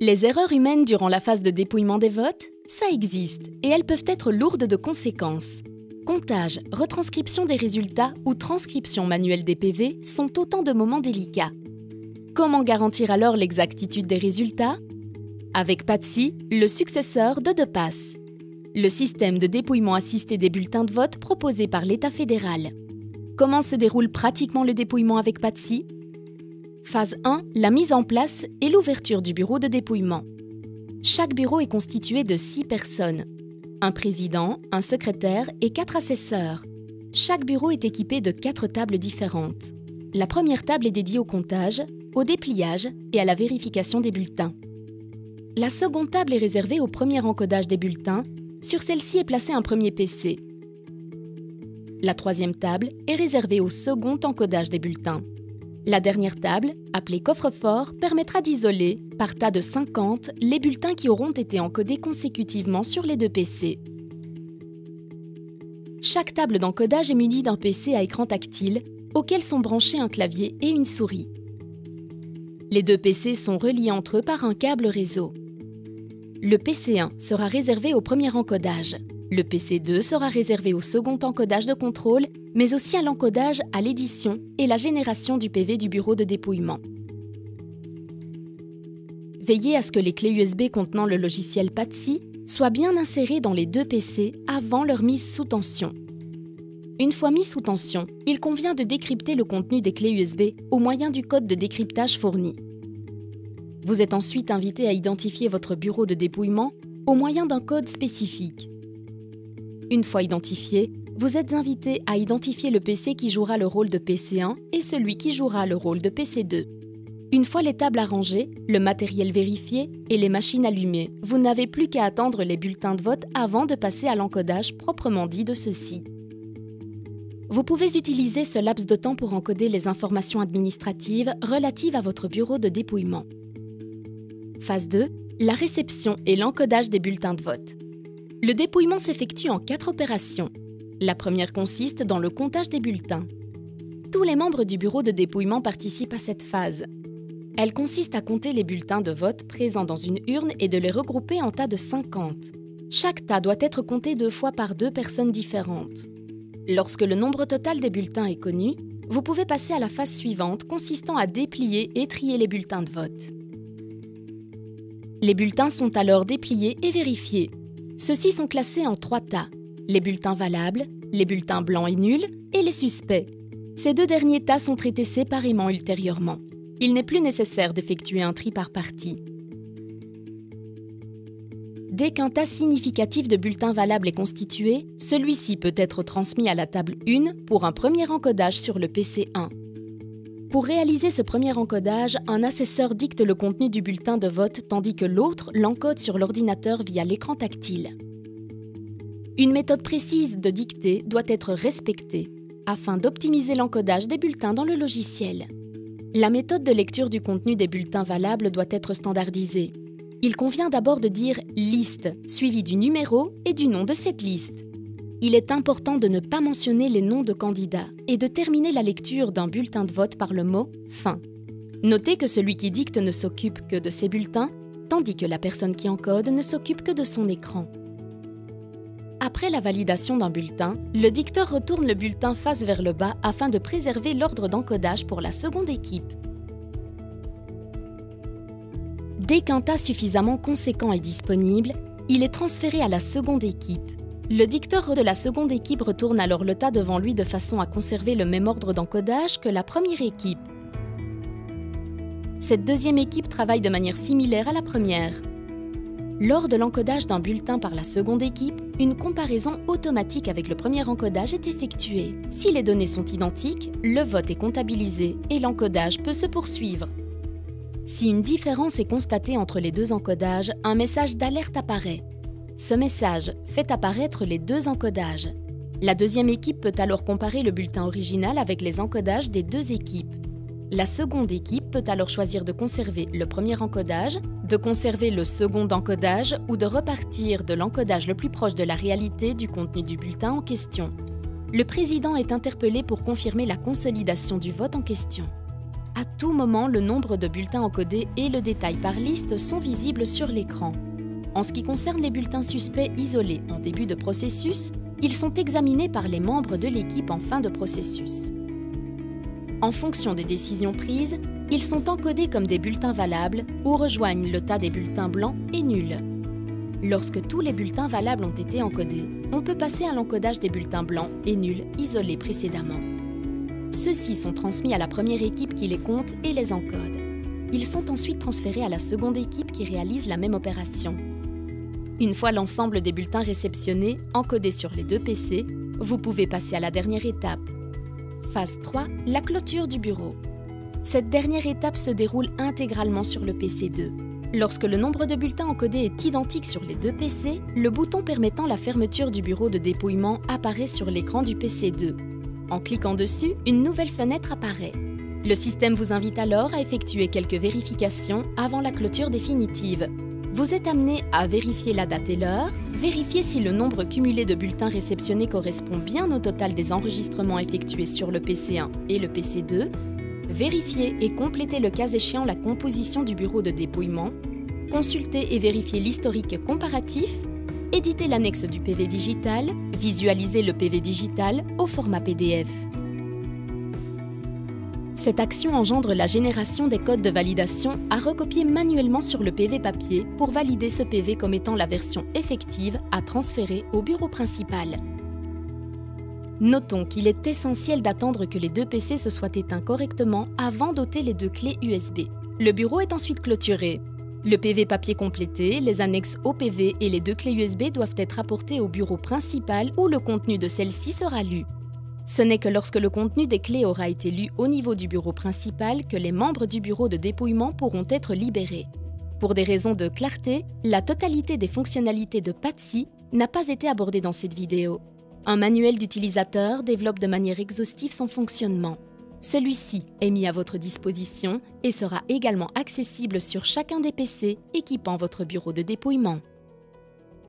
Les erreurs humaines durant la phase de dépouillement des votes, ça existe et elles peuvent être lourdes de conséquences. Comptage, retranscription des résultats ou transcription manuelle des PV sont autant de moments délicats. Comment garantir alors l'exactitude des résultats? Avec PATSI, le successeur de DEPAS, le système de dépouillement assisté des bulletins de vote proposé par l'État fédéral. Comment se déroule pratiquement le dépouillement avec PATSI? Phase 1, la mise en place et l'ouverture du bureau de dépouillement. Chaque bureau est constitué de 6 personnes. Un président, un secrétaire et 4 assesseurs. Chaque bureau est équipé de 4 tables différentes. La première table est dédiée au comptage, au dépliage et à la vérification des bulletins. La seconde table est réservée au premier encodage des bulletins. Sur celle-ci est placé un premier PC. La troisième table est réservée au second encodage des bulletins. La dernière table, appelée coffre-fort, permettra d'isoler, par tas de 50, les bulletins qui auront été encodés consécutivement sur les 2 PC. Chaque table d'encodage est munie d'un PC à écran tactile, auquel sont branchés un clavier et une souris. Les 2 PC sont reliés entre eux par un câble réseau. Le PC1 sera réservé au premier encodage. Le PC2 sera réservé au second encodage de contrôle, mais aussi à l'encodage à l'édition et la génération du PV du bureau de dépouillement. Veillez à ce que les clés USB contenant le logiciel PATSI soient bien insérées dans les 2 PC avant leur mise sous tension. Une fois mis sous tension, il convient de décrypter le contenu des clés USB au moyen du code de décryptage fourni. Vous êtes ensuite invité à identifier votre bureau de dépouillement au moyen d'un code spécifique. Une fois identifié, vous êtes invité à identifier le PC qui jouera le rôle de PC1 et celui qui jouera le rôle de PC2. Une fois les tables arrangées, le matériel vérifié et les machines allumées, vous n'avez plus qu'à attendre les bulletins de vote avant de passer à l'encodage proprement dit de ceux-ci. Vous pouvez utiliser ce laps de temps pour encoder les informations administratives relatives à votre bureau de dépouillement. Phase 2, la réception et l'encodage des bulletins de vote. Le dépouillement s'effectue en 4 opérations. La première consiste dans le comptage des bulletins. Tous les membres du bureau de dépouillement participent à cette phase. Elle consiste à compter les bulletins de vote présents dans une urne et de les regrouper en tas de 50. Chaque tas doit être compté 2 fois par 2 personnes différentes. Lorsque le nombre total des bulletins est connu, vous pouvez passer à la phase suivante consistant à déplier et trier les bulletins de vote. Les bulletins sont alors dépliés et vérifiés. Ceux-ci sont classés en 3 tas, les bulletins valables, les bulletins blancs et nuls et les suspects. Ces 2 derniers tas sont traités séparément ultérieurement. Il n'est plus nécessaire d'effectuer un tri par partie. Dès qu'un tas significatif de bulletins valables est constitué, celui-ci peut être transmis à la table 1 pour un premier encodage sur le PC1. Pour réaliser ce premier encodage, un assesseur dicte le contenu du bulletin de vote tandis que l'autre l'encode sur l'ordinateur via l'écran tactile. Une méthode précise de dictée doit être respectée afin d'optimiser l'encodage des bulletins dans le logiciel. La méthode de lecture du contenu des bulletins valables doit être standardisée. Il convient d'abord de dire « liste » suivi du numéro et du nom de cette liste. Il est important de ne pas mentionner les noms de candidats et de terminer la lecture d'un bulletin de vote par le mot « fin ». Notez que celui qui dicte ne s'occupe que de ses bulletins, tandis que la personne qui encode ne s'occupe que de son écran. Après la validation d'un bulletin, le dicteur retourne le bulletin face vers le bas afin de préserver l'ordre d'encodage pour la seconde équipe. Dès qu'un tas suffisamment conséquent est disponible, il est transféré à la seconde équipe. Le dicteur de la seconde équipe retourne alors le tas devant lui de façon à conserver le même ordre d'encodage que la première équipe. Cette deuxième équipe travaille de manière similaire à la première. Lors de l'encodage d'un bulletin par la seconde équipe, une comparaison automatique avec le premier encodage est effectuée. Si les données sont identiques, le vote est comptabilisé et l'encodage peut se poursuivre. Si une différence est constatée entre les 2 encodages, un message d'alerte apparaît. Ce message fait apparaître les 2 encodages. La deuxième équipe peut alors comparer le bulletin original avec les encodages des 2 équipes. La seconde équipe peut alors choisir de conserver le premier encodage, de conserver le second encodage ou de repartir de l'encodage le plus proche de la réalité du contenu du bulletin en question. Le président est interpellé pour confirmer la consolidation du vote en question. À tout moment, le nombre de bulletins encodés et le détail par liste sont visibles sur l'écran. En ce qui concerne les bulletins suspects isolés en début de processus, ils sont examinés par les membres de l'équipe en fin de processus. En fonction des décisions prises, ils sont encodés comme des bulletins valables ou rejoignent le tas des bulletins blancs et nuls. Lorsque tous les bulletins valables ont été encodés, on peut passer à l'encodage des bulletins blancs et nuls isolés précédemment. Ceux-ci sont transmis à la première équipe qui les compte et les encode. Ils sont ensuite transférés à la seconde équipe qui réalise la même opération. Une fois l'ensemble des bulletins réceptionnés, encodés sur les deux PC, vous pouvez passer à la dernière étape. Phase 3, la clôture du bureau. Cette dernière étape se déroule intégralement sur le PC 2. Lorsque le nombre de bulletins encodés est identique sur les deux PC, le bouton permettant la fermeture du bureau de dépouillement apparaît sur l'écran du PC 2. En cliquant dessus, une nouvelle fenêtre apparaît. Le système vous invite alors à effectuer quelques vérifications avant la clôture définitive. Vous êtes amené à vérifier la date et l'heure, vérifier si le nombre cumulé de bulletins réceptionnés correspond bien au total des enregistrements effectués sur le PC1 et le PC2, vérifier et compléter le cas échéant la composition du bureau de dépouillement, consulter et vérifier l'historique comparatif, éditer l'annexe du PV digital, visualiser le PV digital au format PDF. Cette action engendre la génération des codes de validation à recopier manuellement sur le PV papier pour valider ce PV comme étant la version effective à transférer au bureau principal. Notons qu'il est essentiel d'attendre que les deux PC se soient éteints correctement avant d'ôter les deux clés USB. Le bureau est ensuite clôturé. Le PV papier complété, les annexes au PV et les deux clés USB doivent être apportées au bureau principal où le contenu de celle-ci sera lu. Ce n'est que lorsque le contenu des clés aura été lu au niveau du bureau principal que les membres du bureau de dépouillement pourront être libérés. Pour des raisons de clarté, la totalité des fonctionnalités de PATSI n'a pas été abordée dans cette vidéo. Un manuel d'utilisateur développe de manière exhaustive son fonctionnement. Celui-ci est mis à votre disposition et sera également accessible sur chacun des PC équipant votre bureau de dépouillement.